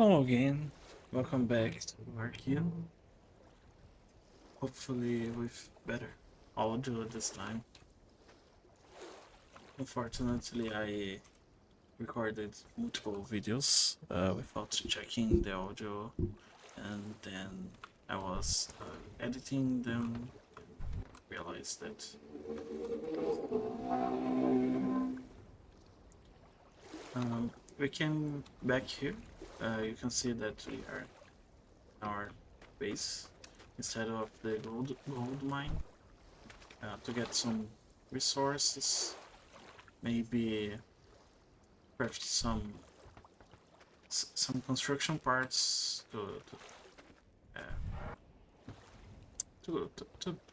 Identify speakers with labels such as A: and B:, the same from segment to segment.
A: Hello again, welcome back to Archean. Hopefully with better audio this time. Unfortunately, I recorded multiple videos without checking the audio, and then I was editing them and realized that we came back here. You can see that we are in our base instead of the gold mine to get some resources, maybe craft some construction parts to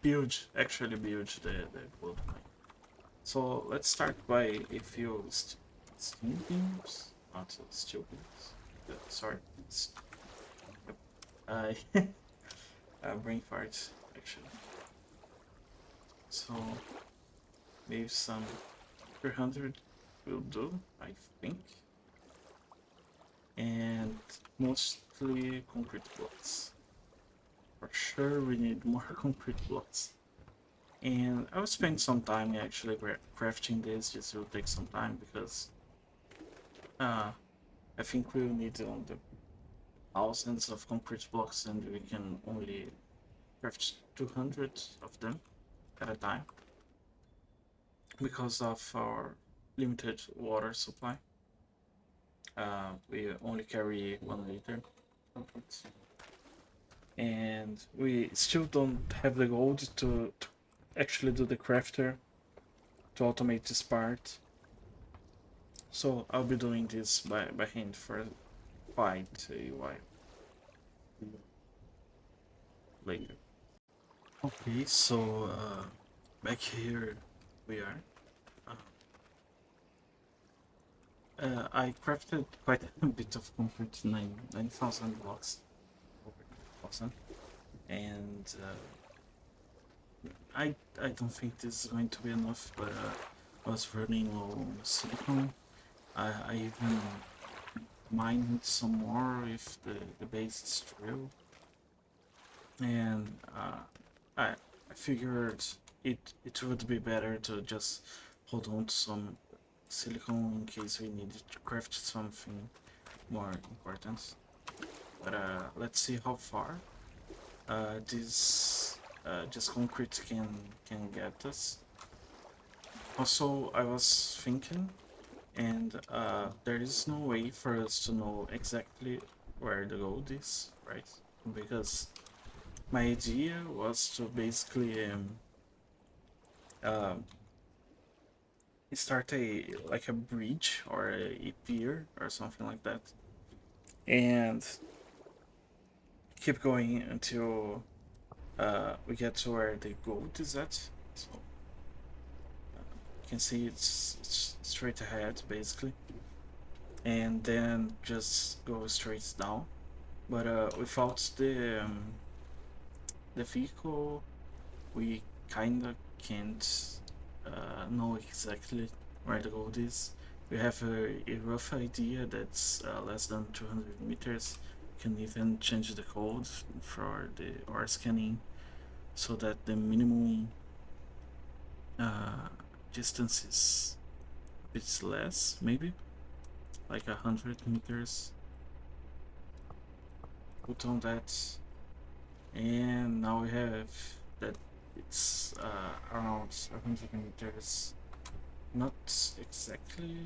A: build, actually build the gold mine. So let's start by a few steel beams, not steel beams. Sorry, yep. I brain fart actually. So maybe some 300 will do, I think, and mostly concrete blocks. For sure, we need more concrete blocks. And I will spend some time actually crafting this. This will take some time because I think we'll need the thousands of concrete blocks, and we can only craft 200 of them at a time because of our limited water supply. We only carry 1 liter concrete, and we still don't have the gold to actually do the crafter to automate this part. So I'll be doing this by hand for quite a while later. Okay, so back here we are. Uh, I crafted quite a bit of concrete, 9,000 blocks, over 9,000, and I don't think this is going to be enough, but I was running low on silicon. I even mined some more if the base is true, and I figured it would be better to just hold on to some silicon in case we needed to craft something more important. But let's see how far this concrete can get us. Also, I was thinking, and there is no way for us to know exactly where the gold is, right? Because my idea was to basically uh, start a bridge or a pier or something like that, and keep going until we get to where the gold is at. So you can see it's straight ahead basically, and then just go straight down. But without the vehicle, we kinda can't know exactly where the gold is. We have a rough idea that's less than 200 meters. You can even change the code for the ore scanning so that the minimum uh, distance is a bit less, maybe like 100 meters. Put on that, and now we have that it's around 100 meters. Not exactly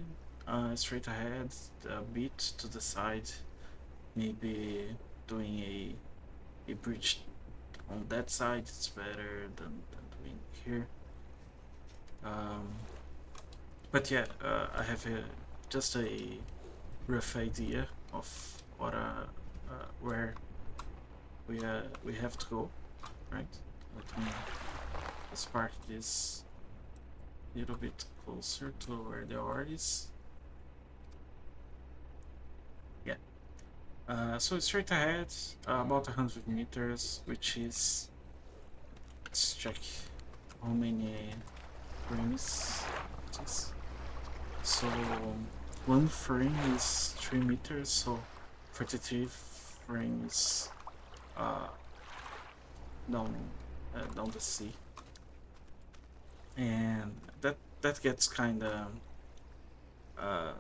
A: straight ahead, a bit to the side, maybe doing a bridge on that side. It's better than doing here. But yeah, I have just a rough idea of what where we have to go, right? Let me spark this a little bit closer to where the ore is. Yeah. So straight ahead, about 100 meters, which is, let's check how many frames it is. So one frame is 3 meters, so 33 frames uh, down down the sea, and that gets kind of uh,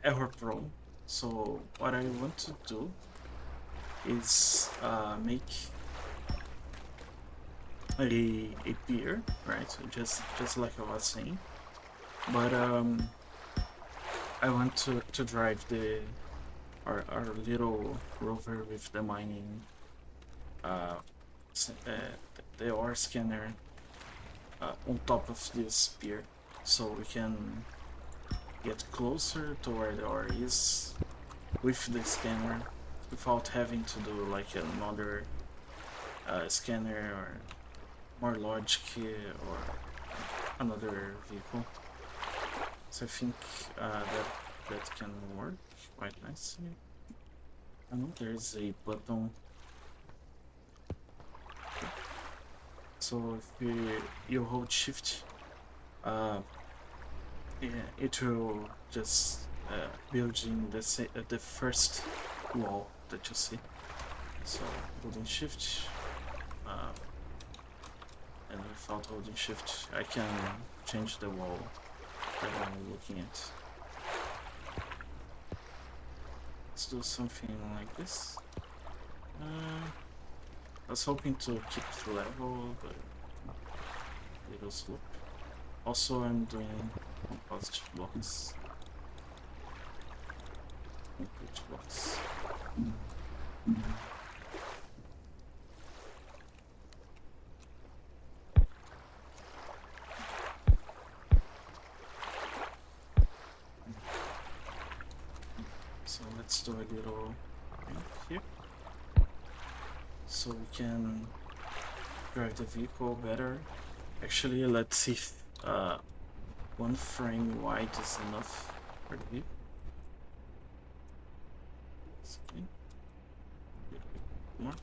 A: error prone. So what I want to do is make a pier, right? Just like I was saying, but I want to drive our little rover with the mining uh, the ore scanner on top of this pier, so we can get closer to where the ore is with the scanner without having to do like another scanner or more logic or another vehicle. So I think that can work quite nicely. I know there's a button. So if you hold shift, yeah, it will just build in the first wall that you see. So holding shift, and without holding shift, I can change the wall that I'm looking at. Let's do something like this. I was hoping to keep the level, but little slope. Also, I'm doing composite blocks. Concrete blocks. So let's do a little ramp here, so we can drive the vehicle better. Actually, let's see if 1 frame wide is enough for the vehicle. Okay. A little bit more.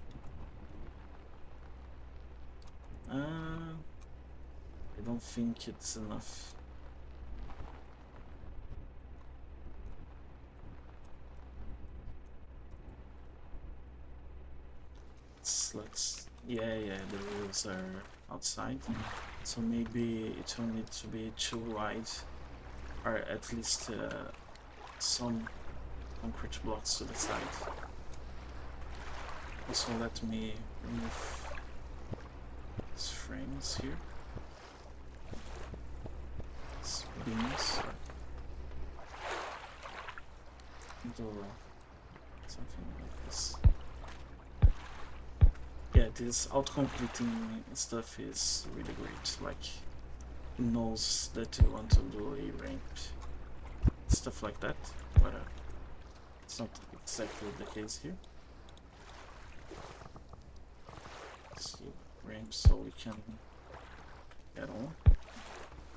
A: I don't think it's enough. Yeah, the wheels are outside, so maybe it will need to be too wide, or at least some concrete blocks to the side. Also, let me remove these frames here, these beams, do something like this. Yeah, this auto-completing stuff is really great. Like, it knows that you want to do a ramp, stuff like that, but it's not exactly the case here. Let's do ramp so we can get on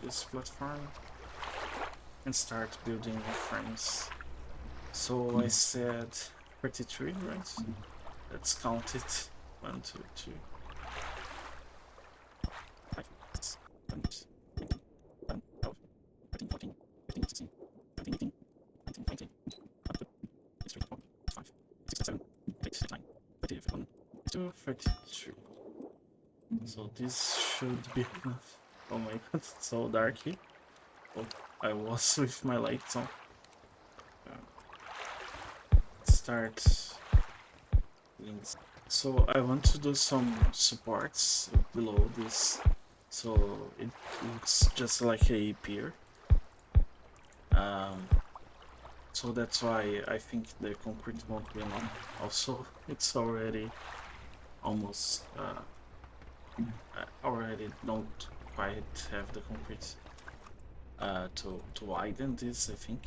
A: this platform and start building frames. So I said 33, right? Let's count it. 1, 2, 3, 5, 6, 7, 8, 9, 12, 13, 14, 15, 16, 17, 18, 19, 20, 23, 24, 25, 26, 27, 28, 29, 30, 31, 32, 33. So this should be enough. Oh my god, it's so dark here. Oh, I was with my lights on. Start. So I want to do some supports below this, so it looks just like a pier. So that's why I think the concrete won't be enough. Also, it's already almost I already don't quite have the concrete to widen this, I think.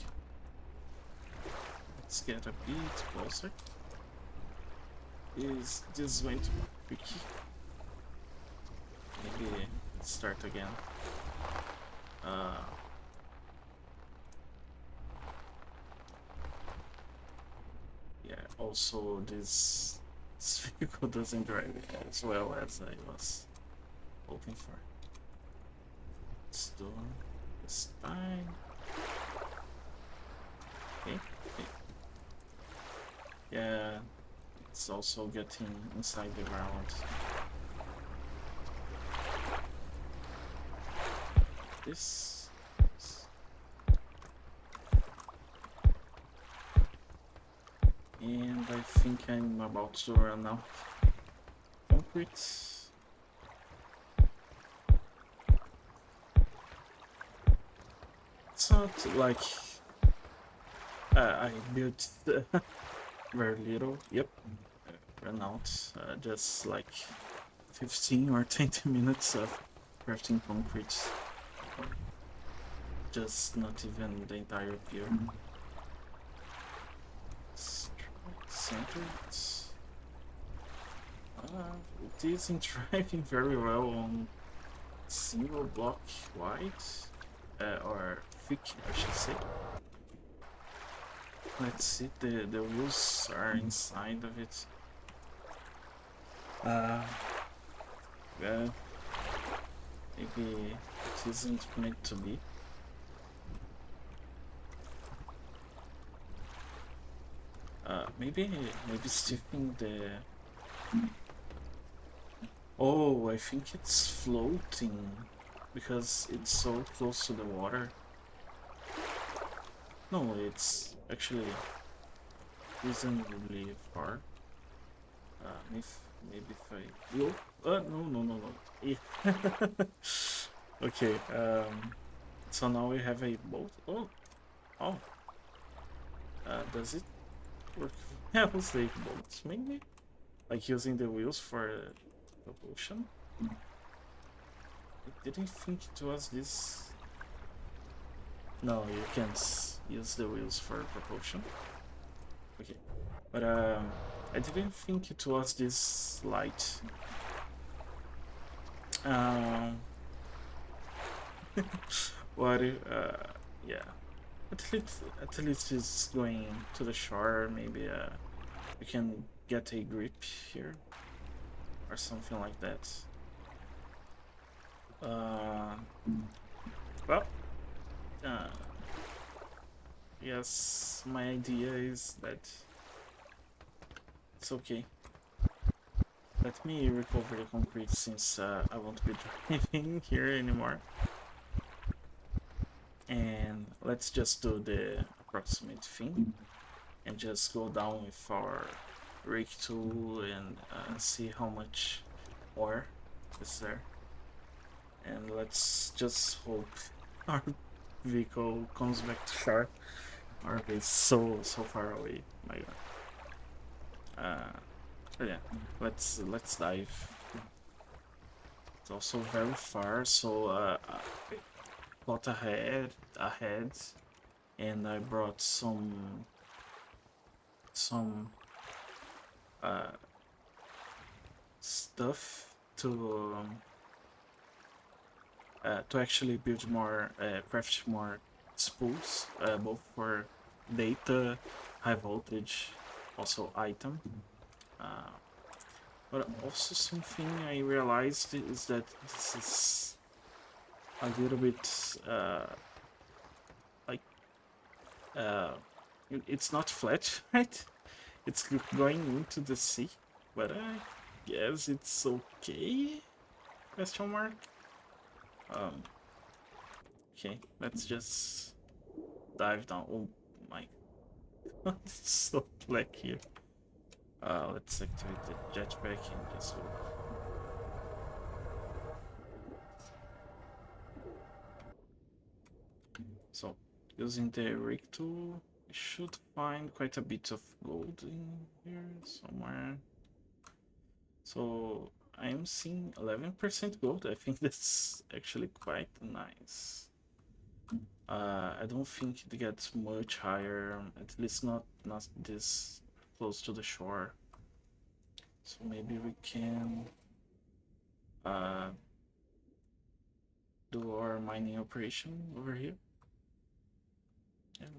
A: Let's get a bit closer. Is this going to be wiki? Maybe let's start again. Yeah, also this vehicle doesn't drive as well as I was hoping for. Let's do this time. Okay. Yeah, it's also getting inside the ground. This. And I think I'm about to run out of concrete. It's not like I built very little. Yep, ran out. Just like 15 or 20 minutes of crafting concrete. Just not even the entire pier. Centered. It isn't driving very well on single block wide, or thick, I should say. Let's see, the wheels are inside of it. Well, maybe it isn't meant to be. Maybe Stephen the. Oh, I think it's floating because it's so close to the water. No, it's actually reasonably far. Maybe if I go. No. Yeah. Okay. So now we have a boat. Oh. Does it work? Yeah, let's like boats maybe, like using the wheels for propulsion. I didn't think it was this. No, you can't use the wheels for propulsion. Okay, but I didn't think it was this light. Um, what? Yeah. At least it's going to the shore. Maybe we can get a grip here or something like that. Well, uh, yes, my idea is that it's okay. Let me recover the concrete since I won't be driving here anymore. And let's just do the approximate thing and just go down with our rake tool and see how much ore is there. And let's just hope our vehicle comes back to shore. Our base so far away. My god. But yeah, let's dive. It's also very far, so I got ahead, and I brought some uh, stuff to actually build more, craft more spools, both for data, high voltage, also item. But also something I realized is that this is a little bit like it's not flat, right? It's going into the sea, but I guess it's okay? Question mark. Okay, let's just dive down. Oh my god, it's so black here. Let's activate the jetpack and just go. So, using the rig tool, we should find quite a bit of gold in here somewhere. So, I'm seeing 11% gold. I think that's actually quite nice. I don't think it gets much higher, at least not this close to the shore. So maybe we can do our mining operation over here.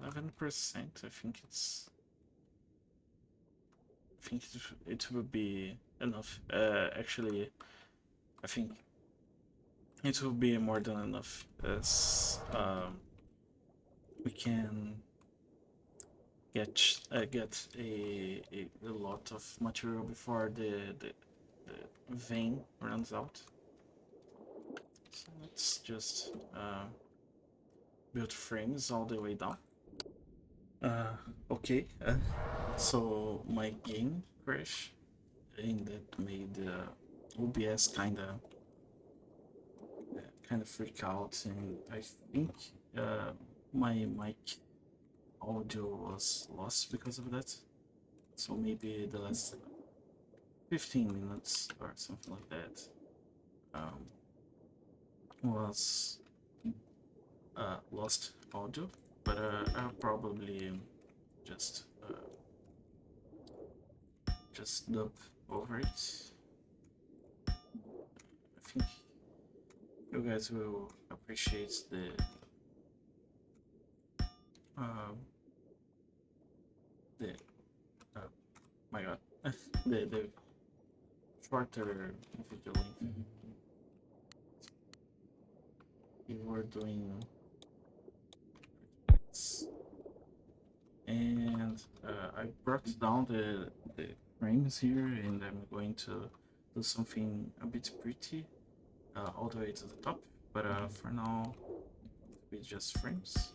A: 11%. I think it will be enough. Actually, I think it will be more than enough, as we can get a lot of material before the vein runs out. So let's just build frames all the way down. Okay, so my game crashed and that made OBS kind of freak out, and I think my mic audio was lost because of that. So maybe the last 15 minutes or something like that was lost audio, but I'll probably just dub over it. I think you guys will appreciate the my god, the shorter video length. We were doing this. And I brought down the frames here, and I'm going to do something a bit pretty all the way to the top, but for now with just frames.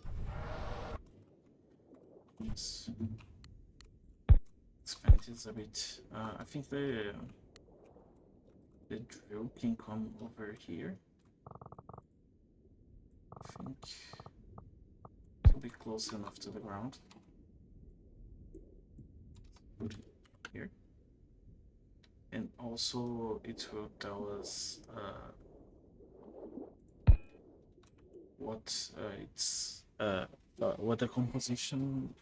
A: Just expand this a bit. I think the drill can come over here. I think it'll be close enough to the ground. Put it here. And also it will tell us what what the composition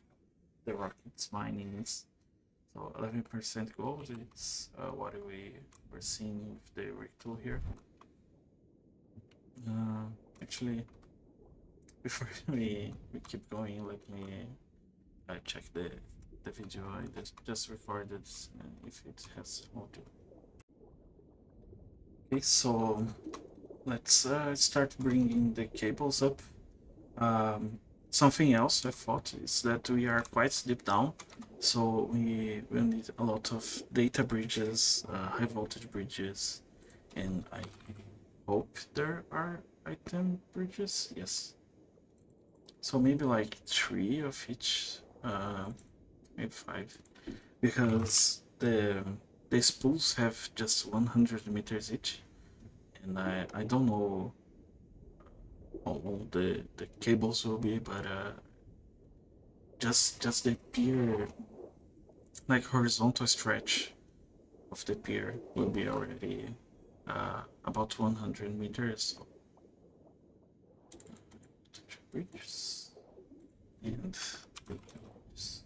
A: the rocket's mining is. So 11% gold, it's what we were seeing with the rig tool here. Actually, before we keep going, let me check the video I just recorded, if it has audio. Okay, so let's start bringing the cables up. Something else I thought is that we are quite deep down, so we will need a lot of data bridges, high voltage bridges, and I hope there are item bridges. Yes. So maybe like 3 of each, maybe 5, because the spools have just 100 meters each, and I don't know how long the cables will be, but just the pier, like horizontal stretch of the pier, will be already about 100 meters. So bridges and bridges.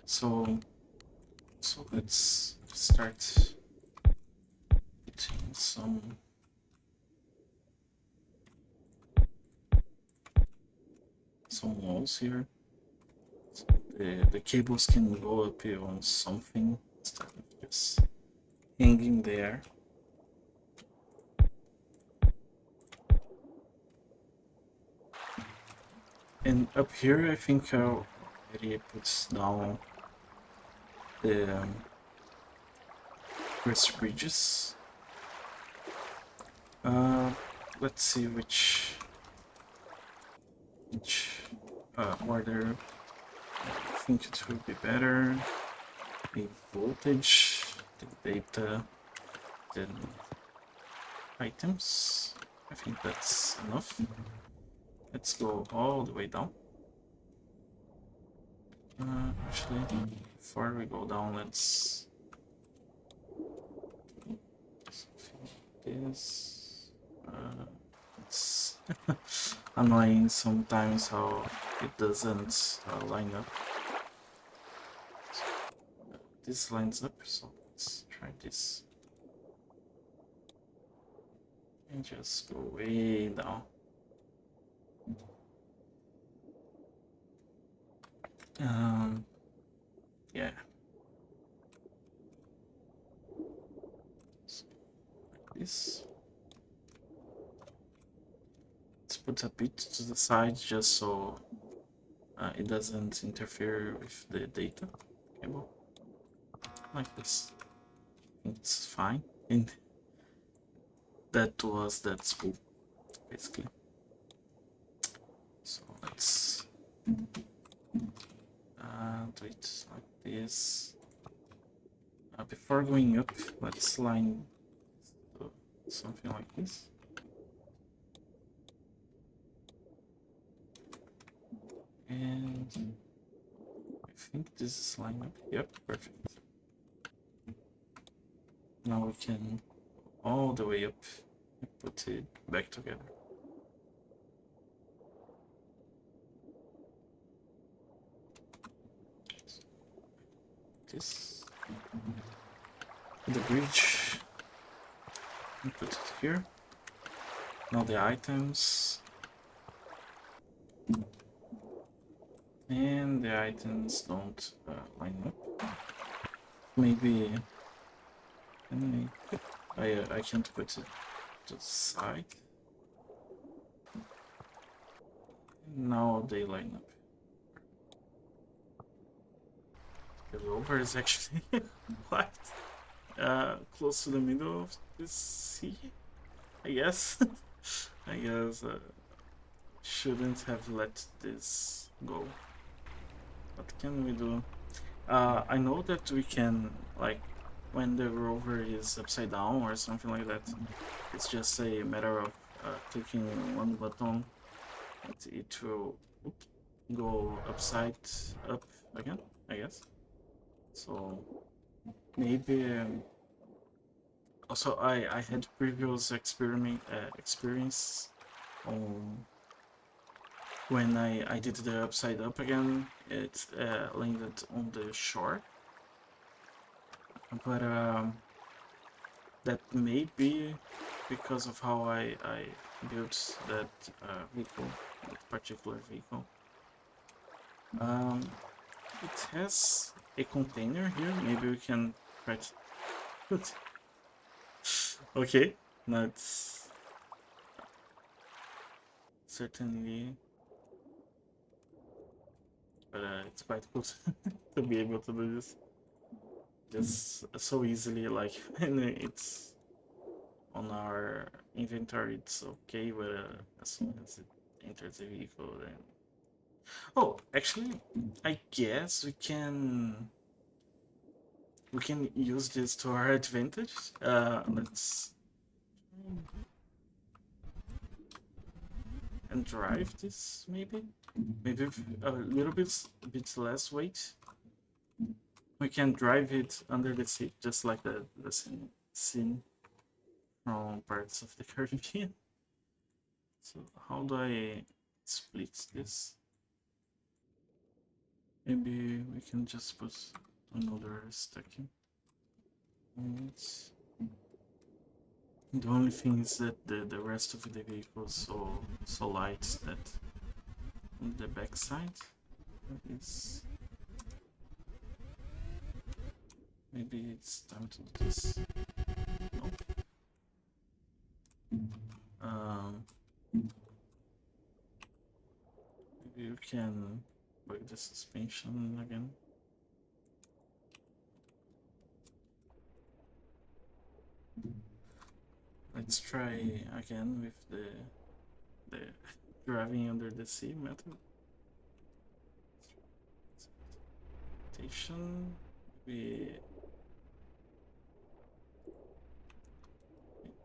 A: So let's start putting some walls here. So the cables can go up here on something instead of just hanging there. And up here, I think I'll already put down the first bridges. Let's see which order I think it will be better. A voltage, the data, then items. I think that's enough. Let's go all the way down. Actually, before we go down, let's do something like this. It's annoying sometimes how it doesn't line up. So, this lines up, so let's try this. And just go way down. Yeah. So, like this. Let's put put a bit to the side just so it doesn't interfere with the data cable, like this. It's fine, and that spool basically. So let's do it like this. Before going up, let's line something like this. And I think this is line up. Yep, perfect. Now we can all the way up and put it back together. This. The bridge. And put it here. Now the items. And the items don't line up. Maybe I can't put it to the side. Now they line up. The rover is actually quite close to the middle of the sea, I guess. I guess shouldn't have let this go. What can we do? I know that we can, like, when the rover is upside down or something like that, it's just a matter of clicking one button and it will go upside up again, I guess. So maybe also I had previous experience on when I did the upside up again. It landed on the shore, but that may be because of how I built that vehicle, that particular vehicle. It has a container here. Maybe we can try to put. Okay, now it's certainly, but it's quite cool to be able to do this just so easily. Like when it's on our inventory, it's okay, but as soon as it enters the vehicle, then. Oh, actually, I guess we can use this to our advantage. Let's and drive this maybe with a little bit less weight. We can drive it under the sea, just like the scene from Parts of the Caribbean. So how do I split this? Maybe we can just put another stacking. And the only thing is that the rest of the vehicle is so light that on the back side is. Maybe it's time to do this. Nope. Maybe you can break the suspension again. Let's try again with the driving under the sea method. Station.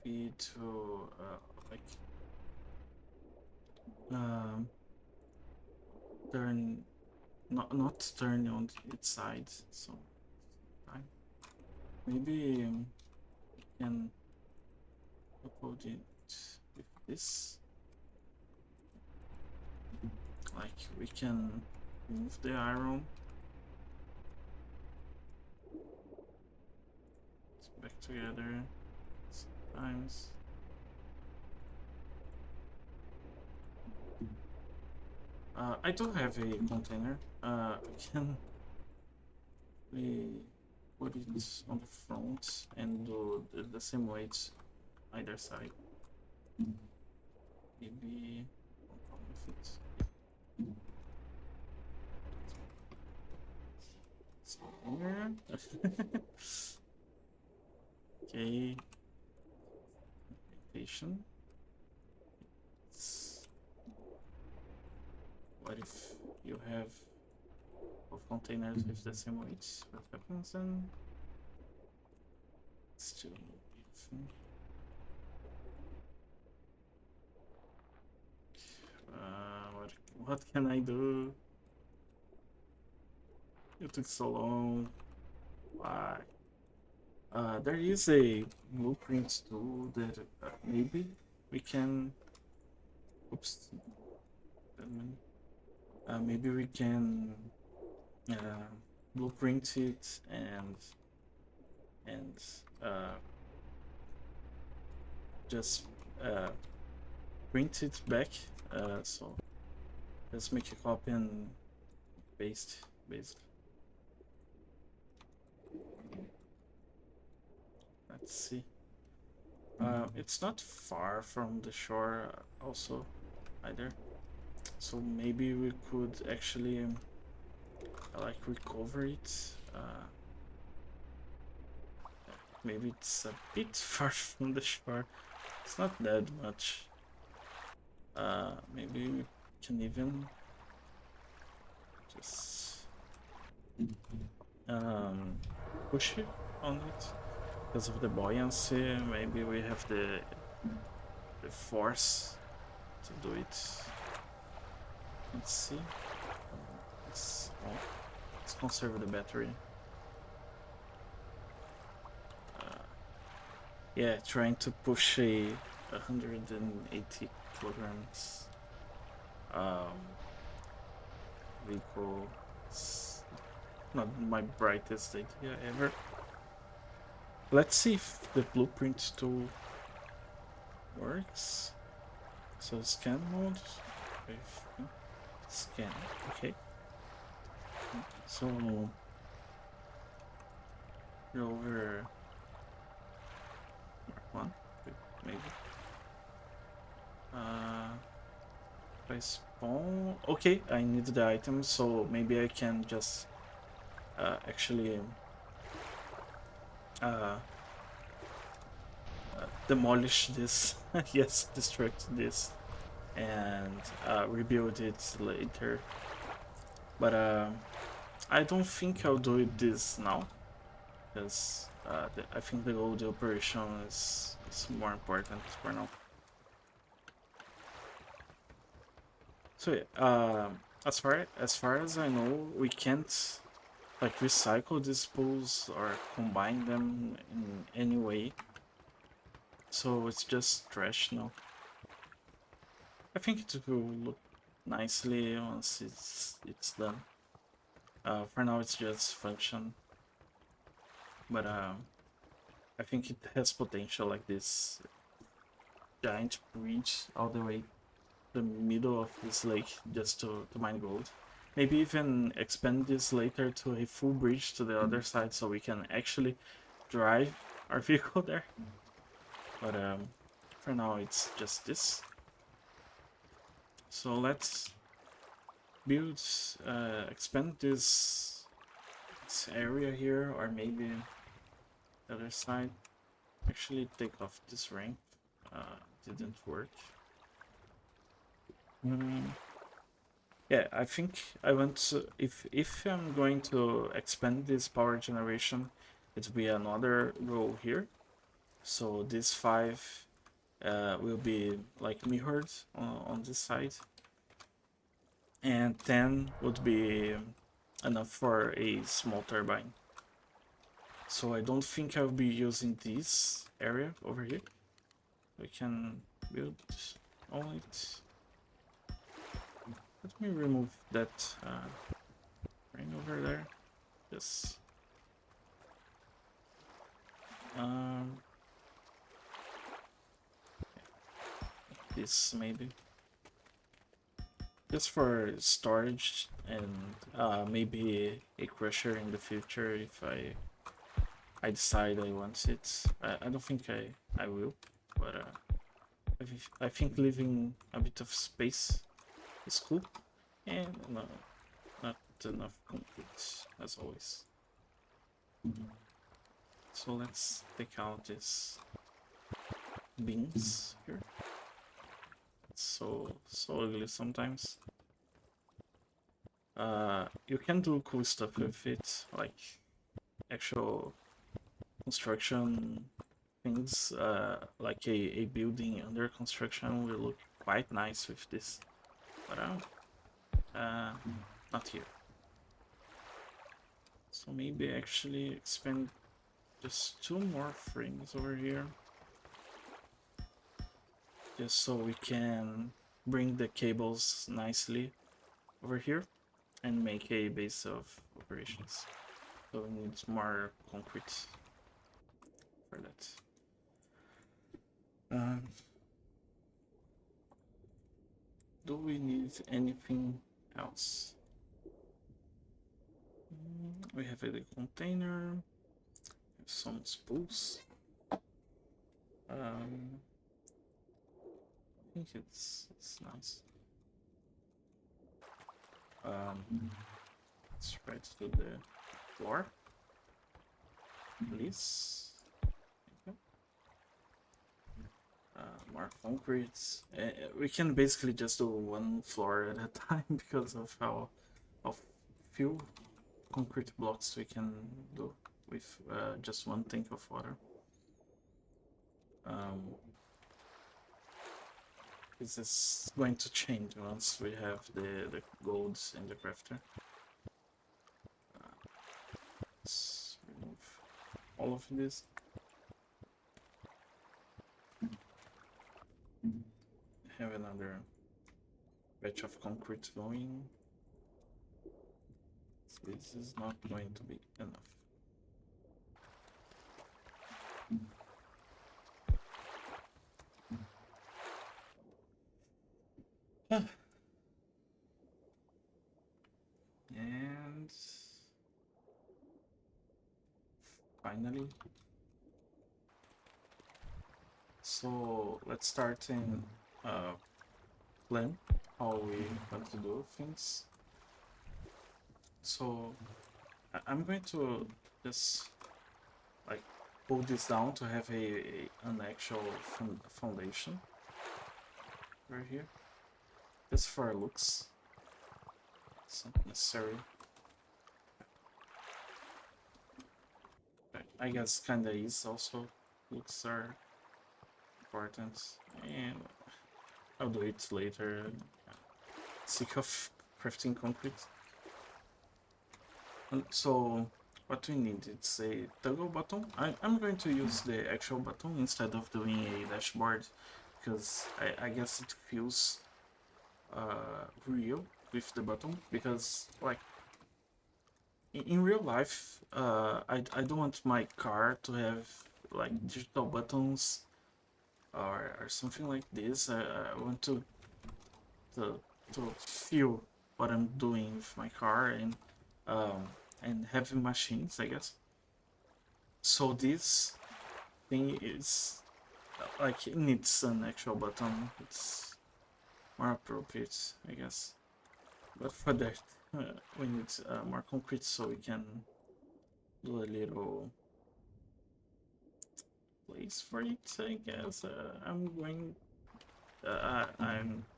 A: Maybe to like turn not turn on its side, so maybe we can upload it with this. Like we can move the iron. It's back together sometimes. I do have a container. Can we put it on the front and do the same weight either side? Maybe it. So here. Okay. Orientation. What if you have both containers with the same weight? What happens then? Still beautiful. What can I do? It took so long. Why? There is a blueprint tool that maybe we can. Oops. Maybe we can blueprint it and just print it back. So let's make a copy and paste basically. Let's see. It's not far from the shore also either. So maybe we could actually like recover it. Maybe it's a bit far from the shore. It's not that much. Maybe we can even just push it on it because of the buoyancy. Maybe we have the force to do it. Let's see. Let's conserve the battery. Yeah, trying to push a 180 kilograms vehicle. It's not my brightest idea ever. Let's see if the blueprint tool works. So scan mode. Scan. Okay. So go over one, maybe. If I spawn. Okay, I need the item, so maybe I can just actually demolish this. Yes, destruct this and rebuild it later. But I don't think I'll do it this now because I think the gold operation is more important for now. So yeah, as far as I know, we can't like recycle these pools or combine them in any way. So it's just trash now. I think it will look nicely once it's done. For now, it's just function, but I think it has potential, like this giant bridge all the way the middle of this lake just to mine gold. Maybe even expand this later to a full bridge to the other side so we can actually drive our vehicle there. But for now it's just this. So let's build, expand this area here, or maybe the other side. Actually take off this ramp. Didn't work. Yeah, I think I want to, if I'm going to expand this power generation, it will be another row here. So this 5 will be like mirrored on this side, and 10 would be enough for a small turbine. So I don't think I'll be using this area over here. We can build on it. Let me remove that ring over there. Yes. This maybe. Just for storage and maybe a crusher in the future if I decide I want it. I don't think I will, but I think leaving a bit of space is cool. And no, not enough concrete, as always. So let's take out these beams here. It's so ugly sometimes. You can do cool stuff with it, like actual construction things, like a building under construction will look quite nice with this, but not here. So maybe actually expand just 2 more frames over here, just so we can bring the cables nicely over here and make a base of operations. So we need more concrete for that. Do we need anything else? We have a container, some spools. I think it's nice. Let's try to do the floor, please. More concrete. We can basically just do 1 floor at a time because of how few concrete blocks we can do with just 1 tank of water. This is going to change once we have the golds in the crafter. Let's remove all of this. Have another batch of concrete going. So this is not going to be enough. And finally, so let's start in plan how we want to do things. So I'm going to just like pull this down to have an actual foundation right here. Just for looks. It's not necessary. But I guess kinda is also. Looks are important. And I'll do it later. Sick of crafting concrete. And so what we need is a toggle button. I'm going to use the actual button instead of doing a dashboard because I guess it feels real with the button, because like in real life I don't want my car to have like digital buttons or something like this. I want to feel what I'm doing with my car and having machines, I guess. So this thing is like, it needs an actual button. It's more appropriate, I guess. But for that, we need more concrete so we can do a little place for it, I guess. I'm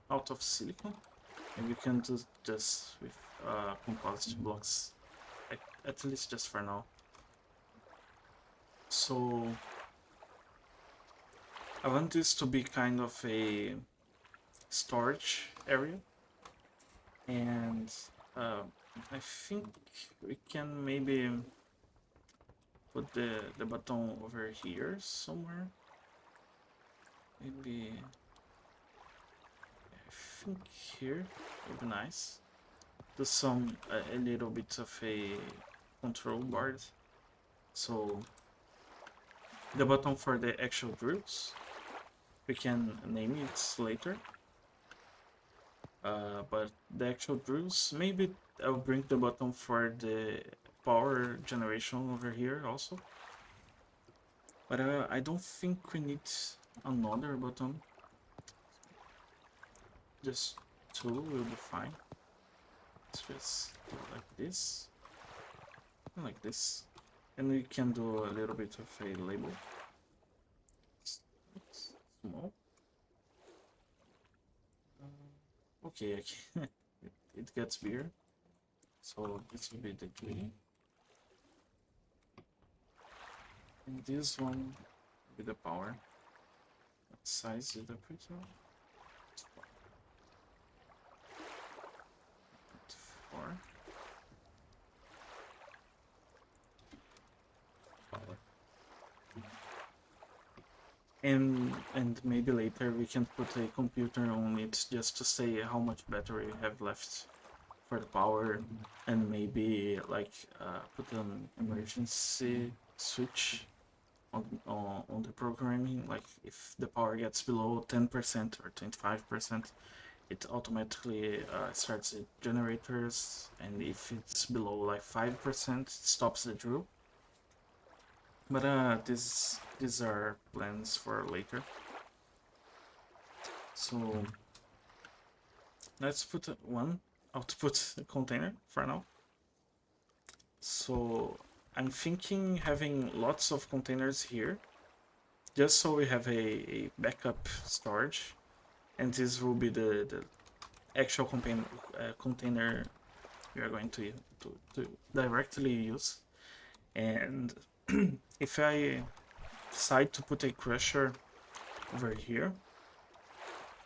A: out of silicon, and you can do just with composite blocks, at least just for now. So I want this to be kind of a storage area, and I think we can maybe put the button over here somewhere. Maybe I think here would be nice. Do some a little bit of a control board. So the button for the actual drills, we can name it later. But the actual drills, maybe I'll bring the button for the power generation over here also. But I don't think we need another button. Just 2 will be fine. Let's just do like this, and like this. And we can do a little bit of a label. It's small. Okay, okay. it gets bigger. So this will be the green. And this one with the power. What size is the printer? 4. Power. And maybe later we can put a computer on it just to say how much battery you have left for the power, and maybe like put an emergency switch on the programming, like if the power gets below 10% or 25%, it automatically starts the generators, and if it's below like 5%, it stops the drill. But these are plans for later. So let's put one output container for now. So I'm thinking having lots of containers here, just so we have a backup storage, and this will be the actual container we are going to directly use. And if I decide to put a crusher over here,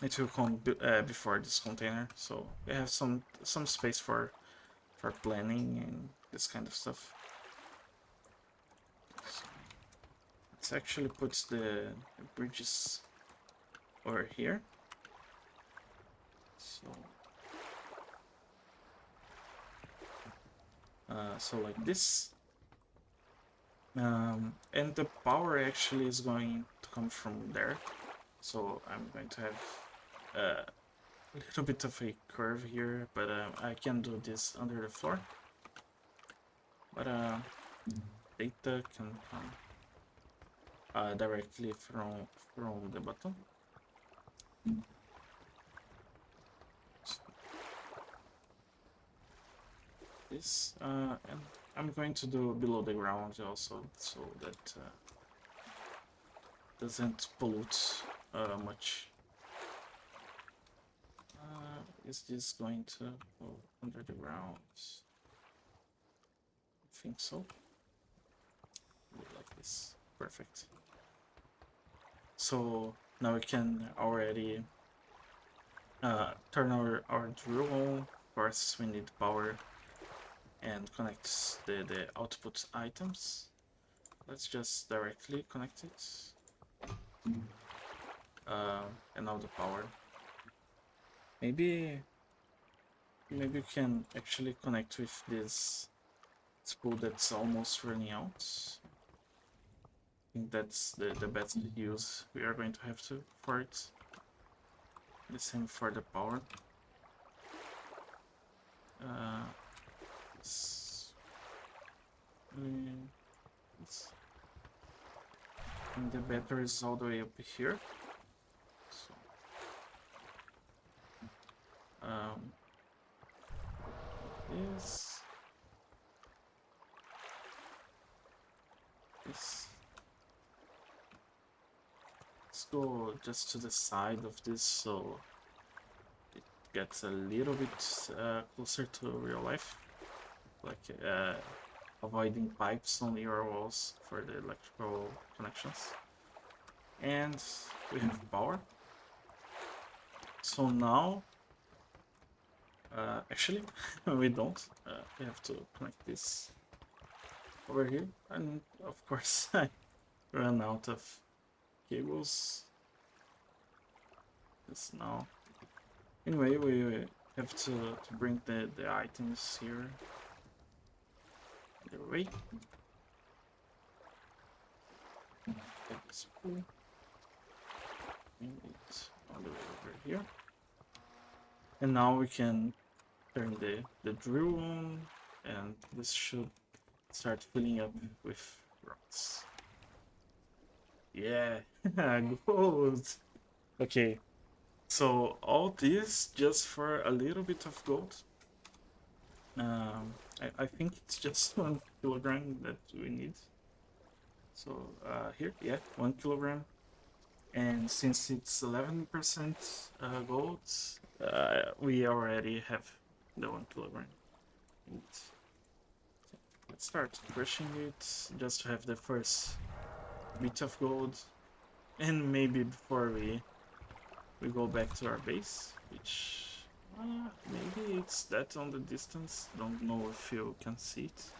A: it will come before this container, so we have some space for planning and this kind of stuff. So let's actually put the bridges over here. So like this. And the power actually is going to come from there, so I'm going to have a little bit of a curve here, but I can do this under the floor. But data can come directly from the bottom. So this and I'm going to do below the ground also, so that doesn't pollute much. Is this going to go under the ground? I think so. Like this. Perfect. So now we can already turn our drill on. Of course, we need power and connect the output items. Let's just directly connect it. And now the power. Maybe we can actually connect with this spool that's almost running out. I think that's the best use we are going to have for it. The same for the power. And the battery is all the way up here. So, this. Let's go just to the side of this so it gets a little bit closer to real life, like avoiding pipes on your walls for the electrical connections. And we have power. So now, actually, we don't. We have to connect this over here, and of course I ran out of cables just now. Anyway, we have to bring the items here. Either way. Take this spool. Bring it all the way over here. And now we can turn the drill on, and this should start filling up with rocks. Yeah, gold. Okay, So all this just for a little bit of gold. I think it's just 1 kilogram that we need. So here, yeah, 1 kilogram. And since it's 11% gold, we already have the 1 kilogram. Let's start crushing it just to have the first bit of gold, and maybe before we go back to our base, which maybe it's that on the distance. Don't know if you can see it.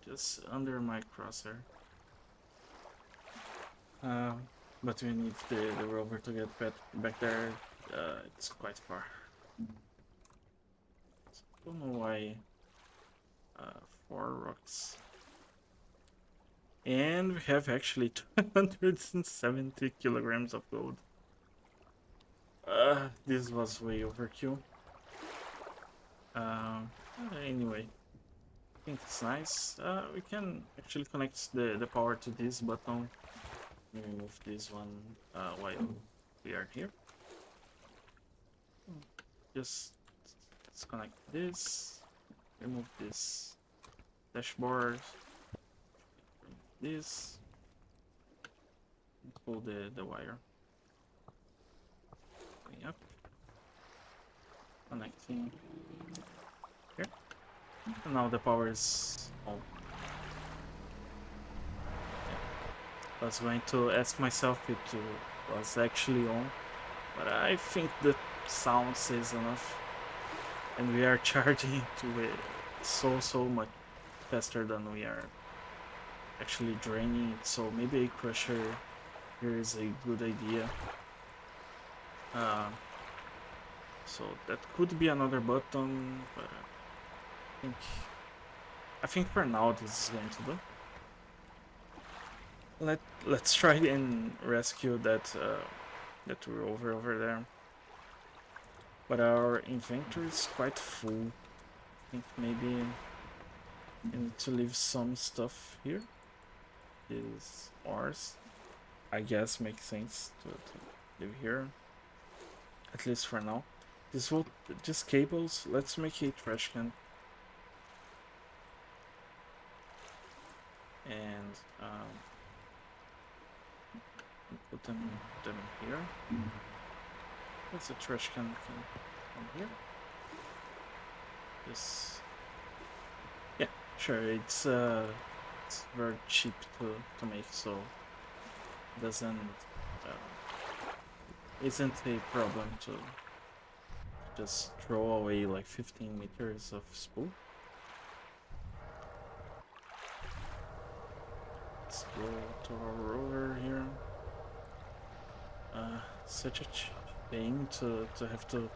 A: Just under my crosshair. Uh, but we need the rover to get back there. It's quite far. Don't know why. 4 rocks. And we have actually 270 kilograms of gold. This was way overkill. Anyway, I think it's nice. We can actually connect the power to this button. Remove this one while we are here. Just disconnect this. Remove this dashboard. Remove this. And pull the wire. Going up. Connecting here. And now the power is on. I was going to ask myself if it was actually on, but I think the sound says enough. And we are charging to it so much faster than we are actually draining it, so maybe a crusher here is a good idea. So that could be another button, but I think for now this is going to do. Let's try and rescue that that rover over there. But our inventory is quite full. I think maybe I need to leave some stuff here. Is ours. I guess makes sense to leave here. At least for now. This will just cables. Let's make a trash can. And put them here. What's a trash can from here? This. Yeah, sure. It's very cheap to make, so doesn't isn't a problem to just throw away like 15 meters of spool. Let's go to our rover here. Such a shame to have to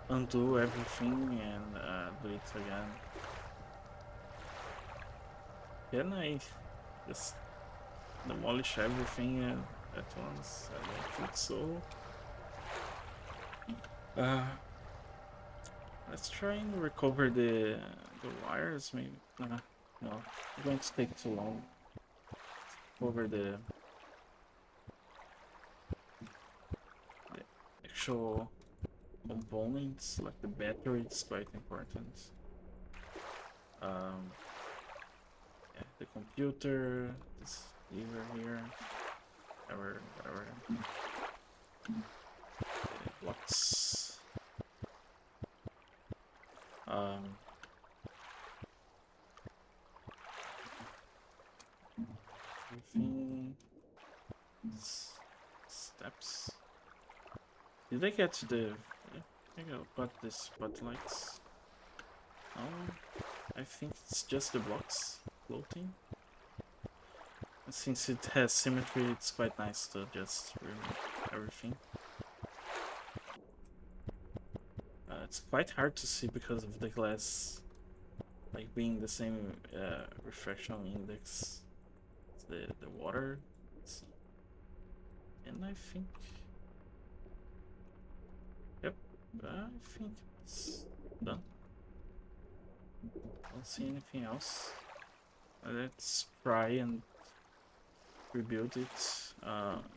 A: undo everything and do it again. Can I just demolish everything at once? I don't think so. Let's try and recover the wires. Maybe no, it's going to take too long. Over the actual components, like the battery, is quite important. Yeah, the computer, this lever here, whatever. Blocks. Everything. Steps. Did I get to the? I think I got the spotlights. I think it's just the blocks floating. And since it has symmetry, it's quite nice to just remove everything. It's quite hard to see because of the glass, like being the same refraction index as the water. And I think, yep, I think it's done. Don't see anything else. Let's try and rebuild it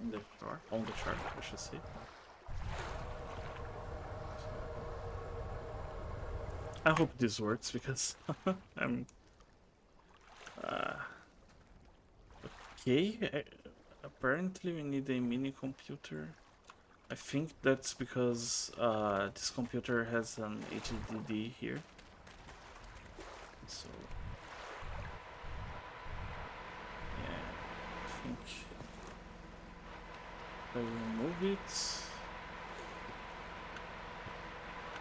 A: in the chart, on the chart, I should say. I hope this works because I'm okay. Apparently we need a mini computer. I think that's because this computer has an HDD here. So yeah, I think I remove it.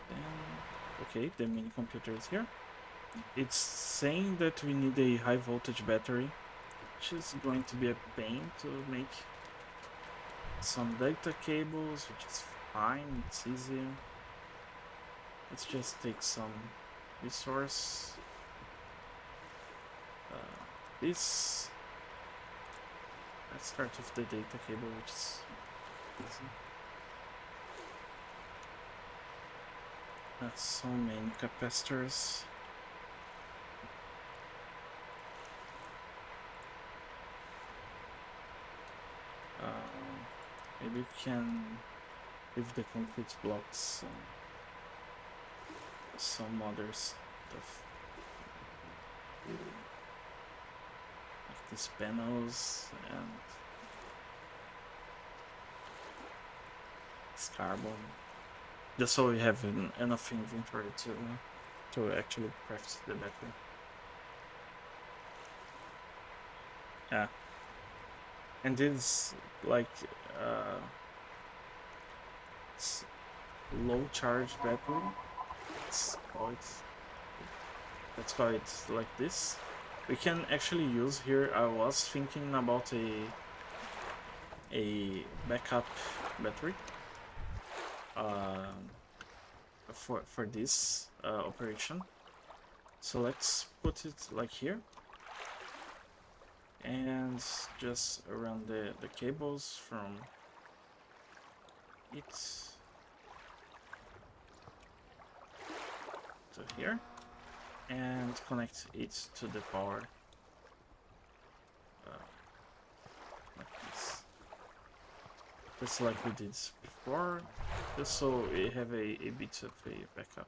A: And okay, the mini computer is here. It's saying that we need a high voltage battery, which is going to be a pain to make. Some data cables, which is fine, it's easy. Let's just take some resource. This. Let's start with the data cable, which is easy. So many capacitors. Maybe we can leave the concrete blocks and some other stuff. Like these panels and this carbon. Just so we have enough inventory to actually craft the battery. Yeah. And this like it's low charge battery. Let's call it like this. We can actually use here. I was thinking about a backup battery for this operation. So let's put it like here and just run the cables from it to here and connect it to the power like this. Just like we did before, just so we have a bit of a backup.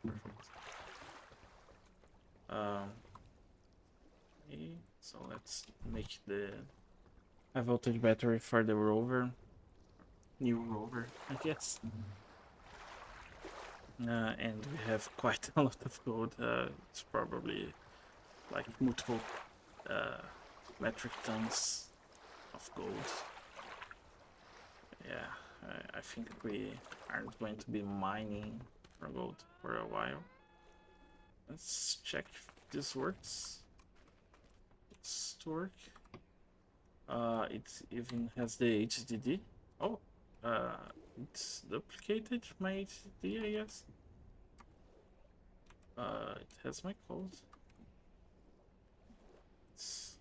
A: Perfect. Okay, so let's make the high voltage battery for the rover. New rover, I guess. And we have quite a lot of gold. It's probably like multiple metric tons of gold. Yeah, I think we aren't going to be mining for gold for a while. Let's check if this works. It's to work. It even has the HDD. Oh, it's duplicated my HDD, I guess. It has my code. It's,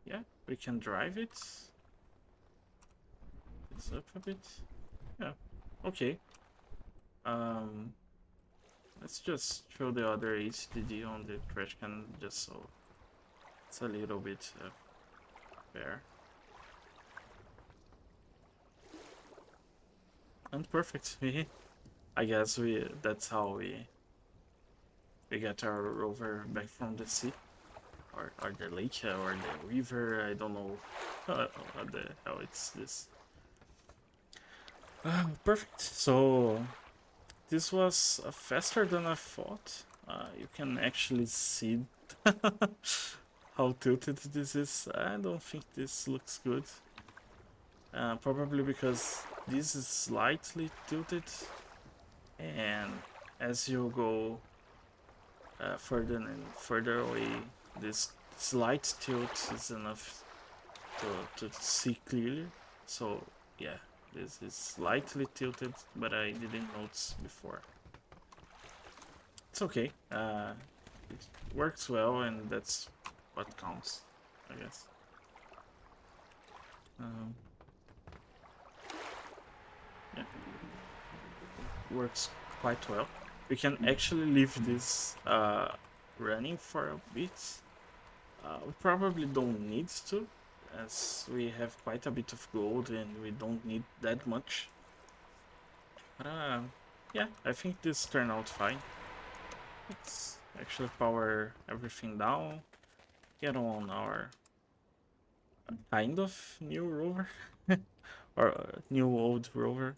A: yeah, we can drive it. It's up a bit. Yeah, okay. Let's just throw the other HDD on the trash can just so it's a little bit fair. And perfect. I guess that's how we get our rover back from the sea. Or the lake or the river, I don't know what the hell it's this. Perfect. So this was faster than I thought. You can actually see how tilted this is. I don't think this looks good. Probably because this is slightly tilted, and as you go further and further away, this slight tilt is enough to see clearly. So yeah, this is slightly tilted, but I didn't notice before. It's okay. It works well, and that's what counts, I guess. Yeah, works quite well. We can actually leave this running for a bit. We probably don't need to, as we have quite a bit of gold and we don't need that much. But yeah, I think this turned out fine. Let's actually power everything down. Get on our kind of new rover. Or new old rover.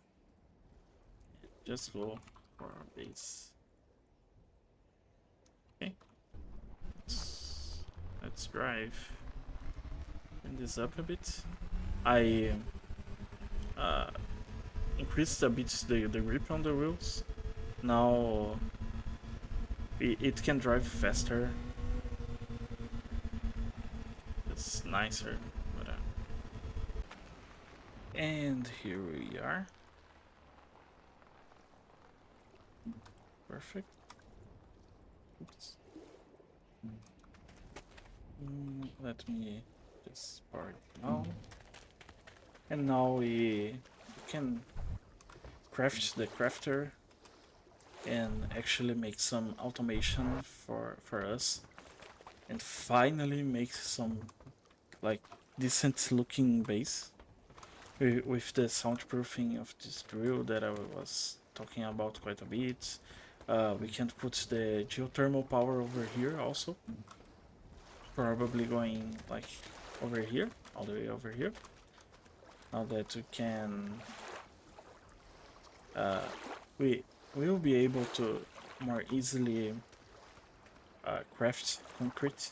A: Just go for our base. Okay. Let's drive. Bring this up a bit. I uh, increased a bit the grip on the wheels. Now it can drive faster. It's nicer. But, and here we are. Perfect. Oops. Let me just power it down. And now we can craft the crafter and actually make some automation for us, and finally make some like decent looking base with the soundproofing of this drill that I was talking about quite a bit. We can put the geothermal power over here also, probably going like over here, all the way over here. Now that we can we will be able to more easily craft concrete,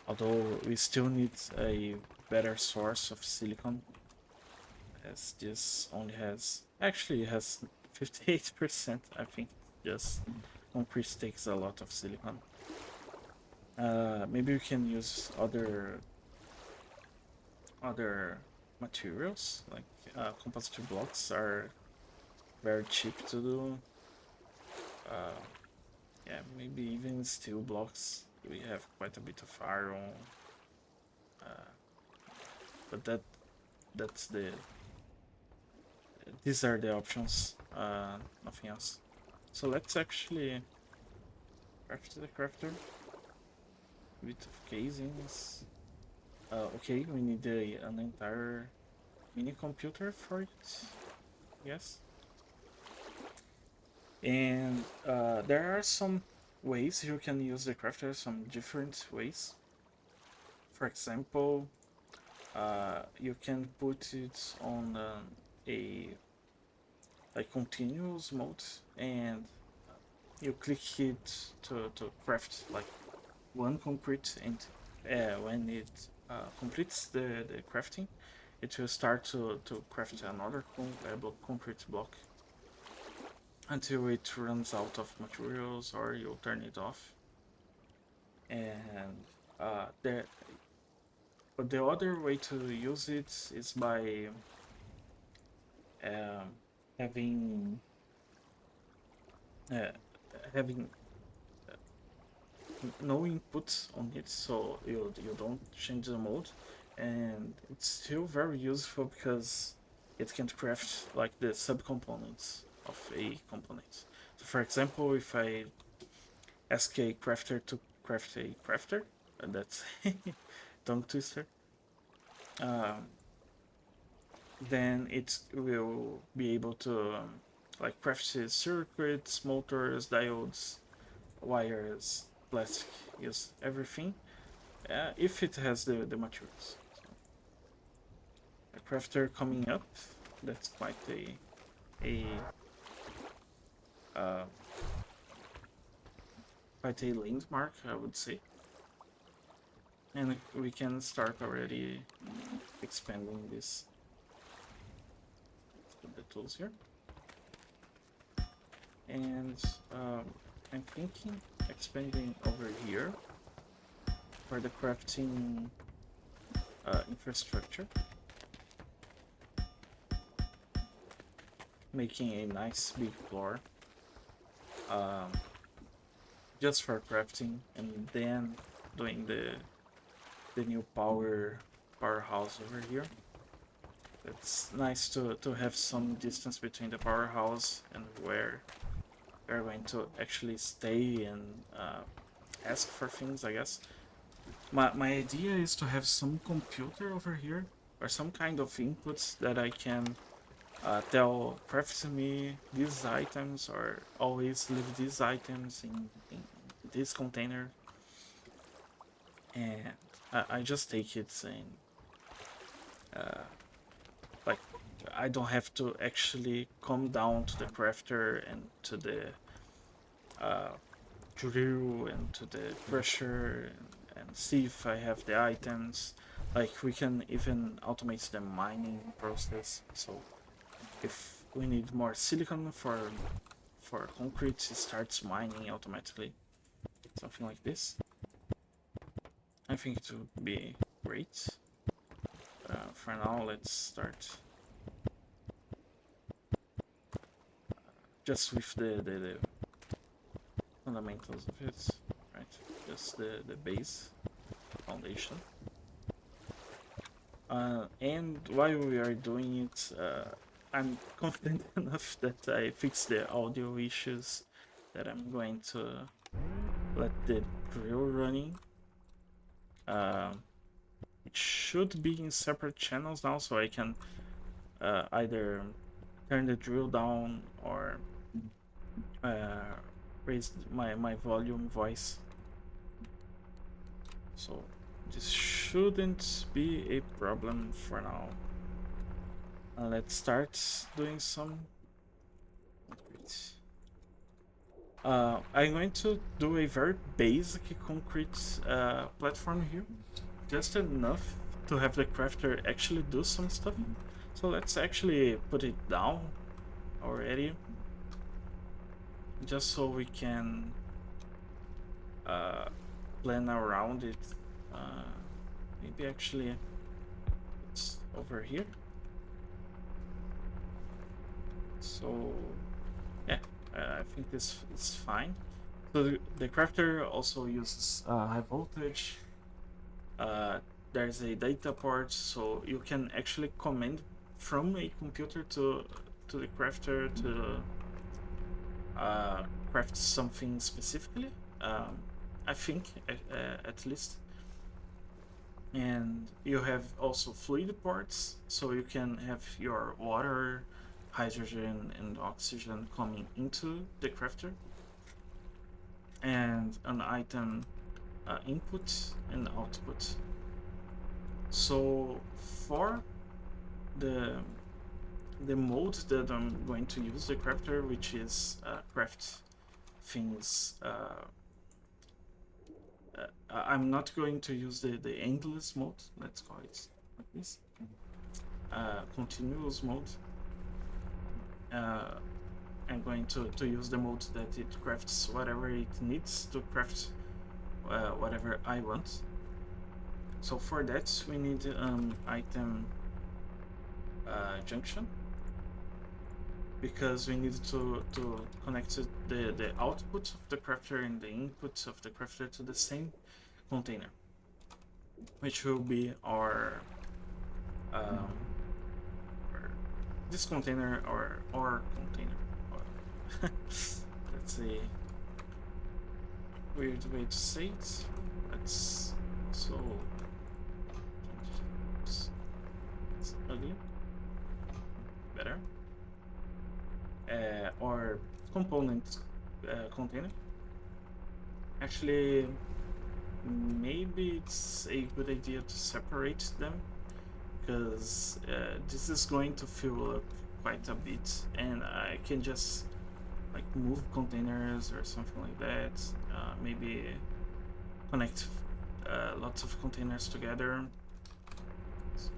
A: although we still need a better source of silicon, as this only has, actually it has 58%, I think. Just concrete takes a lot of silicon. Maybe we can use other materials, like composite blocks are very cheap to do. Yeah, maybe even steel blocks. We have quite a bit of iron, but that's the these are the options. Nothing else. So let's actually craft the crafter. A bit of casings. Okay, we need an entire mini computer for it. Yes. And there are some ways you can use the crafter, some different ways. For example, you can put it on a continuous mode, and you click it to craft like one concrete, and when it completes the crafting, it will start to craft another concrete block until it runs out of materials, or you turn it off. And but the other way to use it is by having having no input on it, so you don't change the mode, and it's still very useful because it can craft like the subcomponents of a component. So for example, if I ask a crafter to craft a crafter, and that's tongue twister, then it will be able to like craft circuits, motors, diodes, wires, plastic, use everything, if it has the materials. So, a crafter coming up, that's quite quite a landmark, I would say. And we can start already expanding this. Let's put the tools here. And I'm thinking expanding over here for the crafting infrastructure, making a nice big floor just for crafting, and then doing the new powerhouse over here. It's nice to have some distance between the powerhouse and where we're going to actually stay and ask for things, I guess. My idea is to have some computer over here, or some kind of inputs that I can tell preference me these items, or always leave these items in this container, and I just take it, and like I don't have to actually come down to the crafter and to the drill and to the crusher and see if I have the items. Like we can even automate the mining process. So if we need more silicon for concrete, it starts mining automatically. Something like this. I think it would be great. For now, let's start just with the fundamentals of it, right? Just the base foundation. And while we are doing it, I'm confident enough that I fixed the audio issues, that I'm going to let the drill running. It should be in separate channels now, so I can either turn the drill down or raise my volume voice. So this shouldn't be a problem for now. Let's start doing some concrete. I'm going to do a very basic concrete platform here, just enough to have the crafter actually do some stuff. So let's actually put it down already, just so we can plan around it. Maybe actually it's over here. So yeah, I think this is fine. So the crafter also uses high voltage. There's a data port, so you can actually command from a computer to the crafter to craft something specifically. I think at least. And you have also fluid ports, so you can have your water, hydrogen, and oxygen coming into the crafter, and an item input and output. So for the mode that I'm going to use the crafter, which is craft things. I'm not going to use the endless mode, let's call it like this. Continuous mode. I'm going to use the mode that it crafts whatever it needs to craft whatever I want. So for that we need item junction, because we need to connect the output of the crafter and the input of the crafter to the same container, which will be our this container or our container. That's a weird way to say it. Let's so it's ugly. Better. Or component container. Actually, maybe it's a good idea to separate them, because this is going to fill up quite a bit, and I can just like move containers or something like that. Maybe connect lots of containers together. So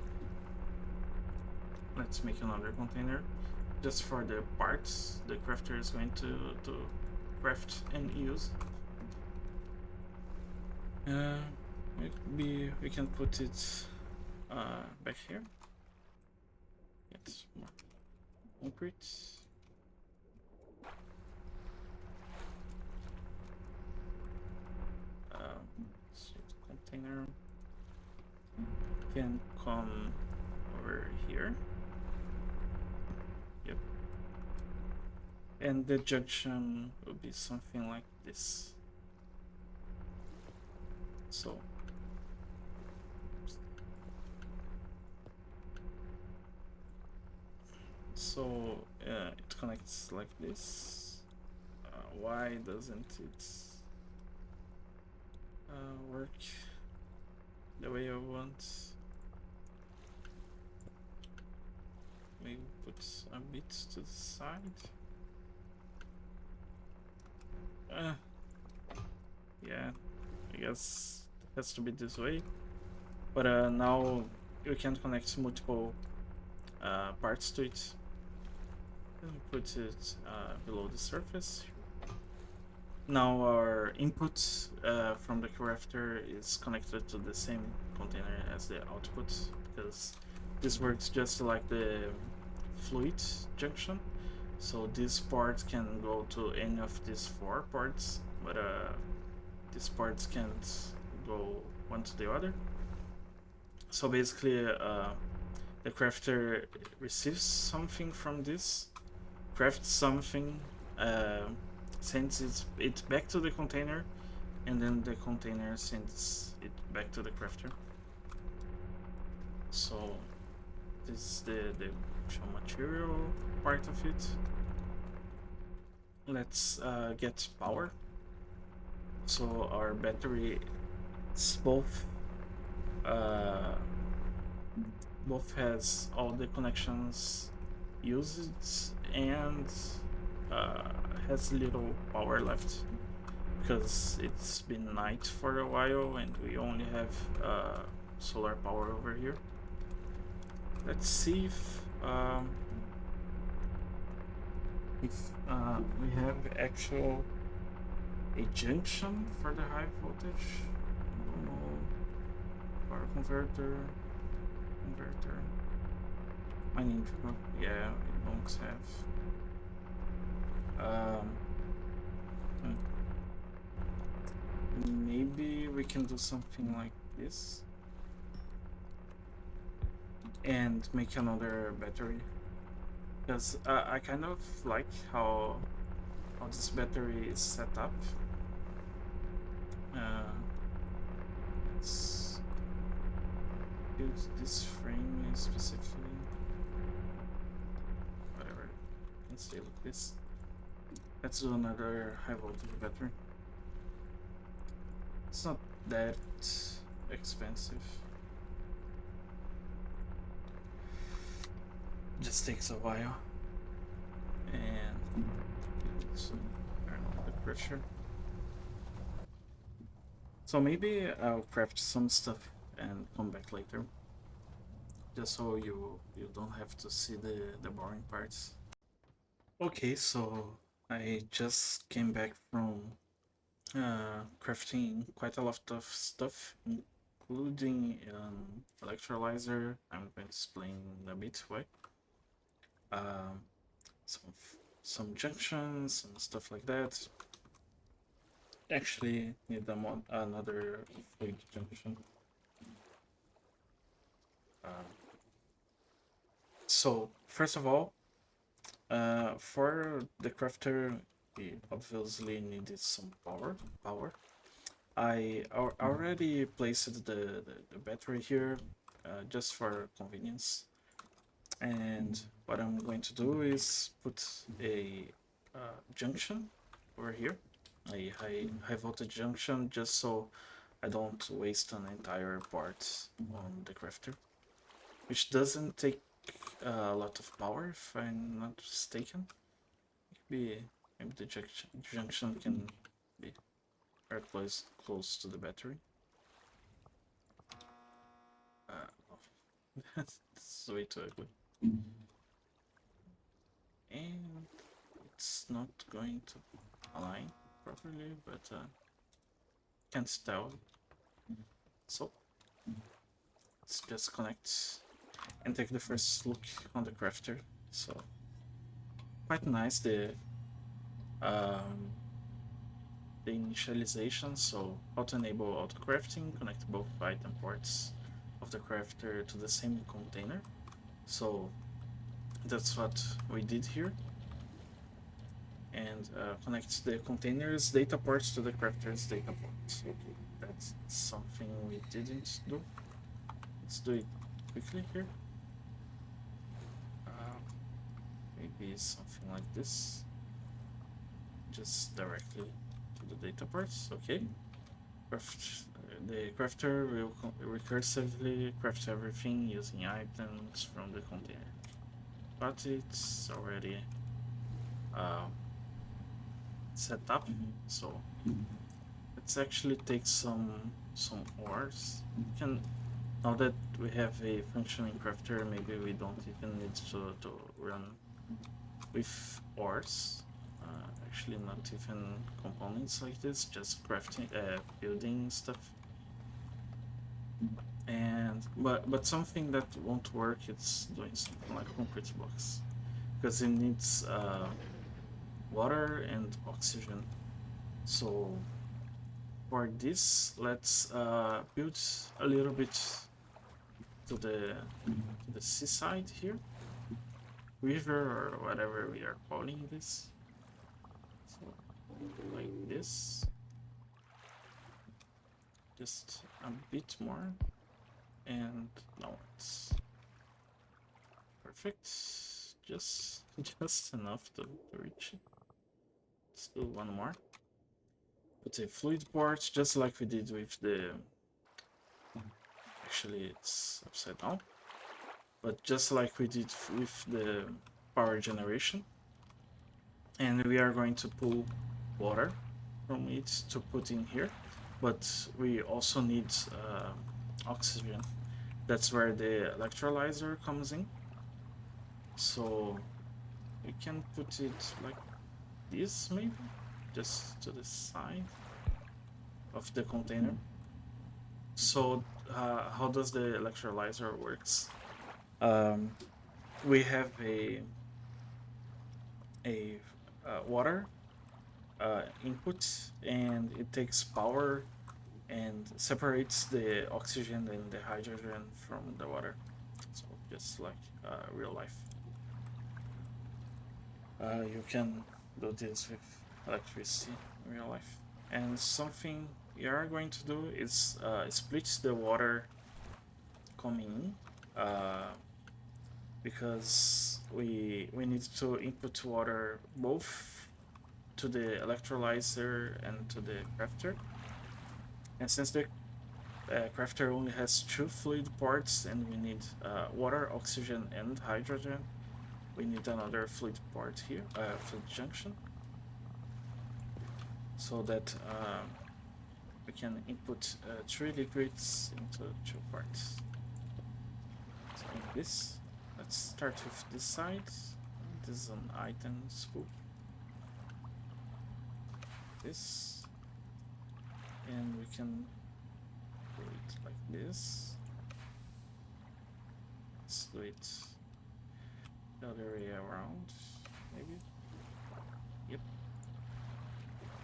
A: let's make another container just for the parts the crafter is going to craft and use. Maybe we can put it back here. Get more concrete. Container can come over here. Yep. And the junction will be something like this. So So it connects like this. Why doesn't it work the way I want? Maybe put a bit to the side. Yeah, I guess it has to be this way. But now you can connect multiple parts to it. Put it below the surface. Now our input from the crafter is connected to the same container as the output, because this works just like the fluid junction. So this part can go to any of these 4 parts, but these parts can't go one to the other. So basically the crafter receives something from this, crafts something, sends it back to the container, and then the container sends it back to the crafter. So this is the show material part of it. Let's get power. So our battery is both has all the connections used and has little power left, because it's been night for a while and we only have solar power over here. Let's see if we have actual a junction for the high voltage. Normal power converter. I need to, yeah, we don't have. Maybe we can do something like this and make another battery, because I kind of like how this battery is set up. Let's use this frame specifically. Whatever, it can stay like this. Let's do another high voltage battery. It's not that expensive. Just takes a while, and it's the pressure. So maybe I'll craft some stuff and come back later, just so you don't have to see the boring parts. Okay, so I just came back from crafting quite a lot of stuff, including electrolyzer. I'm going to explain a bit why. Some junctions, some stuff like that. Actually, need another fluid junction. So first of all, for the crafter, we obviously needed some power. I already placed the battery here just for convenience, and what I'm going to do is put a junction over here, a high voltage junction, just so I don't waste an entire part on the crafter, which doesn't take a lot of power if I'm not mistaken. Maybe the junction can be very close to the battery. That's way too ugly. And it's not going to align properly, but can't tell. So let's just connect and take the first look on the crafter. So quite nice, the initialization. So auto enable auto crafting, connect both item ports of the crafter to the same container. So that's what we did here, and connect the container's data ports to the crafter's data ports. Okay, that's something we didn't do. Let's do it quickly here. maybe something like this, just directly to the data parts. Okay. The crafter will recursively craft everything using items from the container, but it's already uh, set up. So let's actually take some ores. We can, now that we have a functioning crafter, maybe we don't even need to run with ores. Actually, not even components like this, just crafting, building stuff. And but something that won't work, it's doing something like concrete blocks, because it needs water and oxygen. So for this, let's build a little bit to the seaside here, river or whatever we are calling this. So like this, just a bit more, and now it's perfect. Just enough to reach it. Let's do one more. Put a fluid port, just like we did with the. Actually, it's upside down. But just like we did with the power generation. And we are going to pull water from it to put in here. But we also need oxygen. That's where the electrolyzer comes in. So we can put it like this, maybe, just to the side of the container. So how does the electrolyzer works? We have a water input, and it takes power and separates the oxygen and the hydrogen from the water. So just like real life. You can do this with electricity in real life. And something we are going to do is split the water coming in, because we need to input water both to the electrolyzer and to the crafter. And since the crafter only has 2 fluid parts and we need water, oxygen, and hydrogen, we need another fluid part here, fluid junction, so that we can input 3 liquids into 2 parts. So like this. Let's start with this side. This is an item spool. This. And we can do it like this. Let's do it the other way around, maybe. Yep.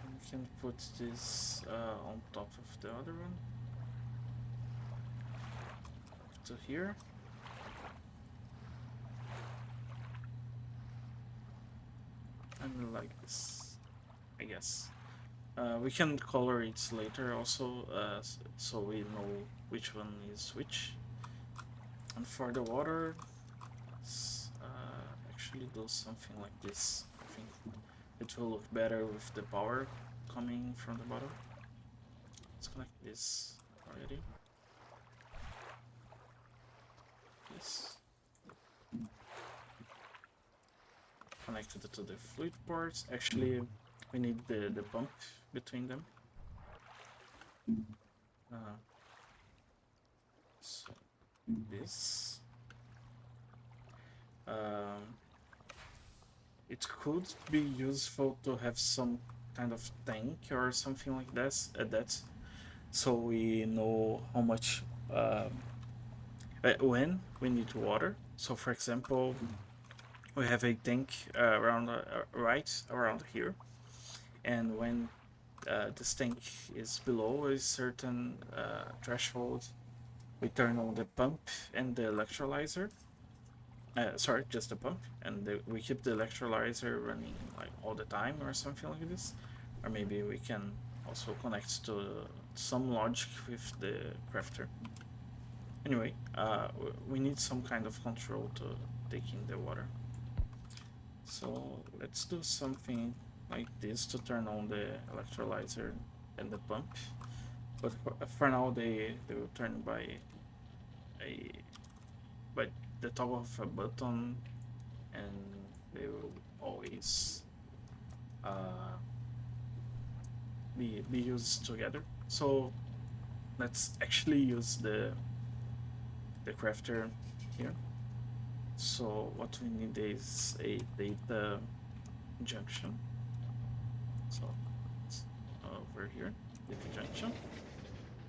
A: And we can put this on top of the other one. To here. And like this, I guess. We can color it later also, so we know which one is which. And for the water, let's actually do something like this. I think it will look better with the power coming from the bottom. Let's connect this already. This. Connected to the fluid ports. Actually, we need the pump between them. So this. It could be useful to have some kind of tank or something like this at that, so we know how much when we need water. So for example, we have a tank around right around here, and when this tank is below a certain threshold, we turn on the pump and the electrolyzer. Sorry, just the pump, and we keep the electrolyzer running like all the time or something like this. Or maybe we can also connect to some logic with the crafter. Anyway, we need some kind of control to take in the water. So let's do something like this to turn on the electrolyzer and the pump. But for now, they will turn a by the toggle of a button, and they will always uh, be used together. So let's actually use the crafter here. So what we need is a data junction. So it's over here, data junction,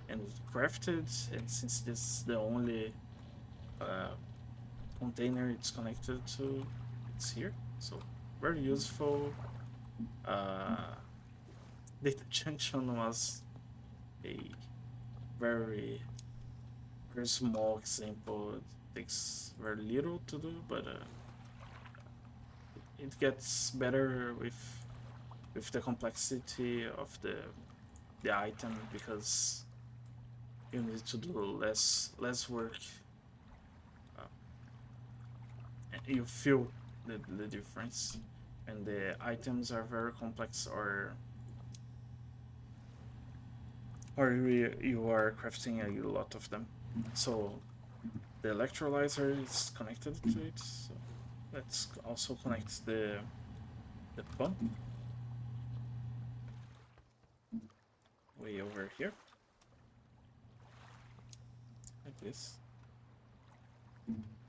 A: and crafted. And since this is the only uh, container it's connected to, it's here. So very useful. Data junction was a very very small example. It takes very little to do, but it gets better with the complexity of the item, because you need to do less work. Uh, and you feel the difference, and the items are very complex, or you are crafting a lot of them. So the electrolyzer is connected to it. So let's also connect the pump way over here, like this.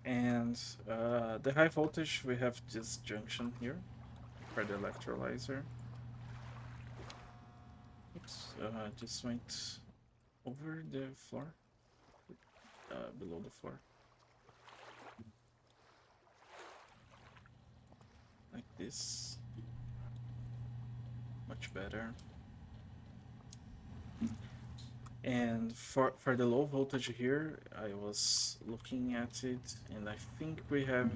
A: And the high voltage, we have this junction here for the electrolyzer. Oops, just went over the floor, below the floor. Like this. Much better. And for the low voltage here, I was looking at it, and I think we have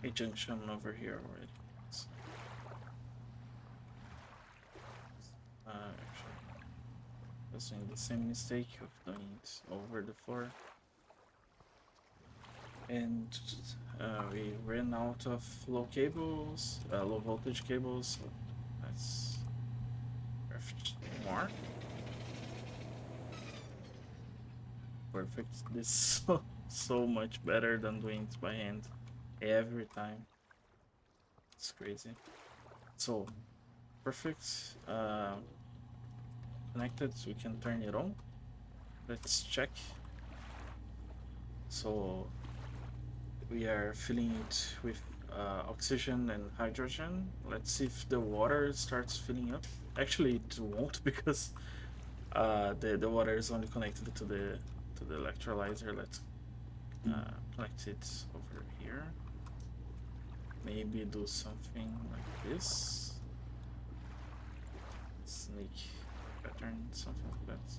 A: a junction over here already. So, actually, I was doing the same mistake of doing it over the floor. And we ran out of low cables, low voltage cables, so let's craft more. Perfect. This is so much better than doing it by hand every time. It's crazy. So perfect. Connected, we can turn it on. Let's check. So we are filling it with oxygen and hydrogen. Let's see if the water starts filling up. Actually, it won't, because the water is only connected to the electrolyzer. Let's connect it over here. Maybe do something like this. Snake pattern, something like that.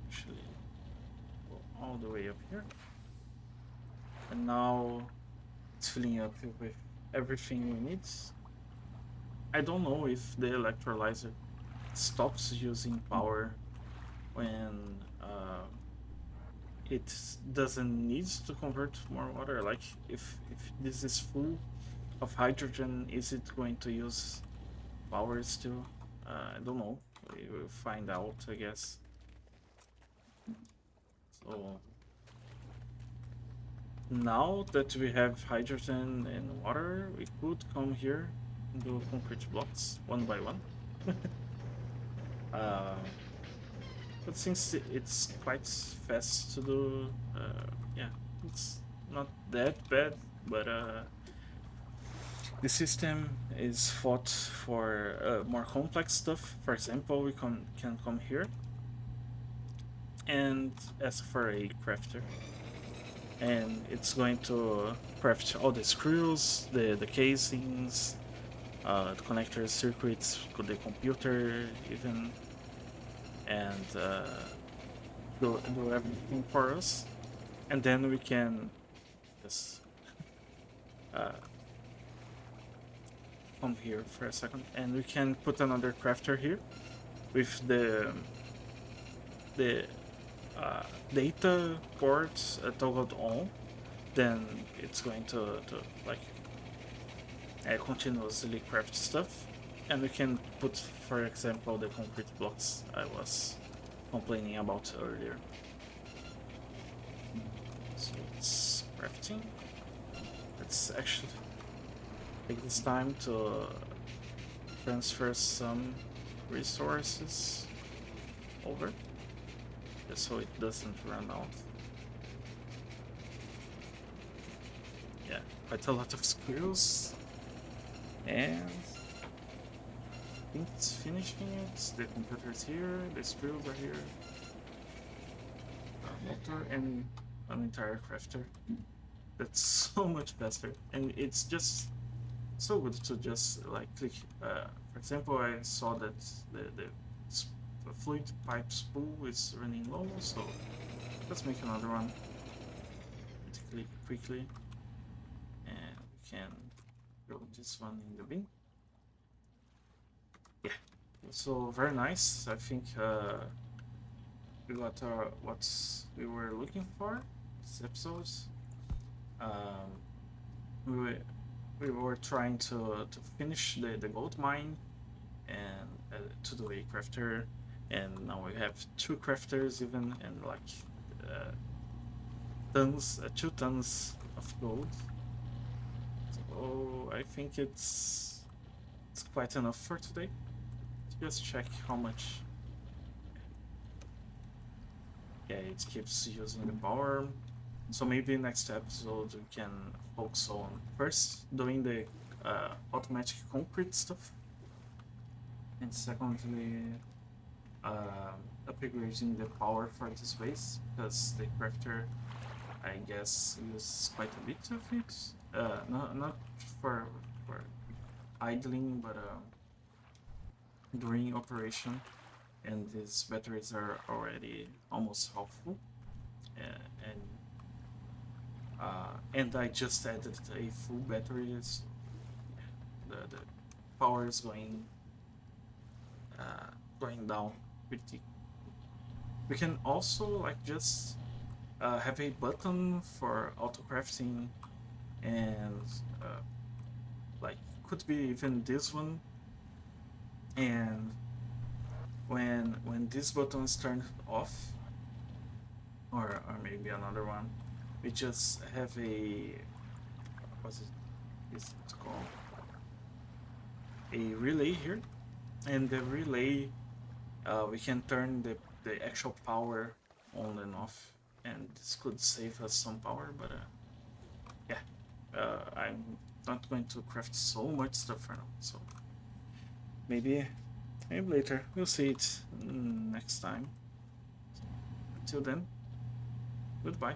A: Actually, go all the way up here. And now it's filling up with everything we need. I don't know if the electrolyzer stops using power when it doesn't need to convert more water. Like if this is full of hydrogen, is it going to use power still? I don't know. We will find out, I guess. So now that we have hydrogen and water, we could come here and do concrete blocks one by one. But since it's quite fast to do, yeah, it's not that bad. But the system is fought for more complex stuff. For example, we can come here and ask for a crafter, and it's going to craft all the screws, the casings, the connectors, circuits, the computer even, and do everything for us. And then we can just come here for a second, and we can put another crafter here with the data port toggled on, then it's going to like continuously craft stuff, and we can put, for example, the concrete blocks I was complaining about earlier. So it's crafting. Let's actually take this time to transfer some resources over, just so it doesn't run out. Yeah, quite a lot of squirrels. And I think it's finishing it. The computer's here, the squirrels are here. A motor and an entire crafter. That's so much faster. And it's just so good to just like click. For example, I saw that the fluid pipe spool is running low, so let's make another one. Click quickly, and we can throw this one in the bin. Yeah, so very nice. I think we got what we were looking for this episode. Um, we were trying to finish the gold mine and to do a crafter, and now we have 2 crafters even, and like tons, 2 tons of gold. So I think it's quite enough for today. Just check how much. Yeah, it keeps using the power. So maybe next episode we can focus on first doing the automatic concrete stuff, and secondly upgrading the power for this base, because the crafter, I guess, uses quite a bit of it. Not for idling, but during operation. And these batteries are already almost half full. And I just added a full battery, so the power is going down pretty. We can also like just have a button for auto crafting, and like could be even this one, and when this button is turned off, or maybe another one, we just have a what's it is it called, a relay here, and the relay we can turn the actual power on and off, and this could save us some power, but yeah, I'm not going to craft so much stuff for now, so maybe later we'll see it next time. Until then, goodbye.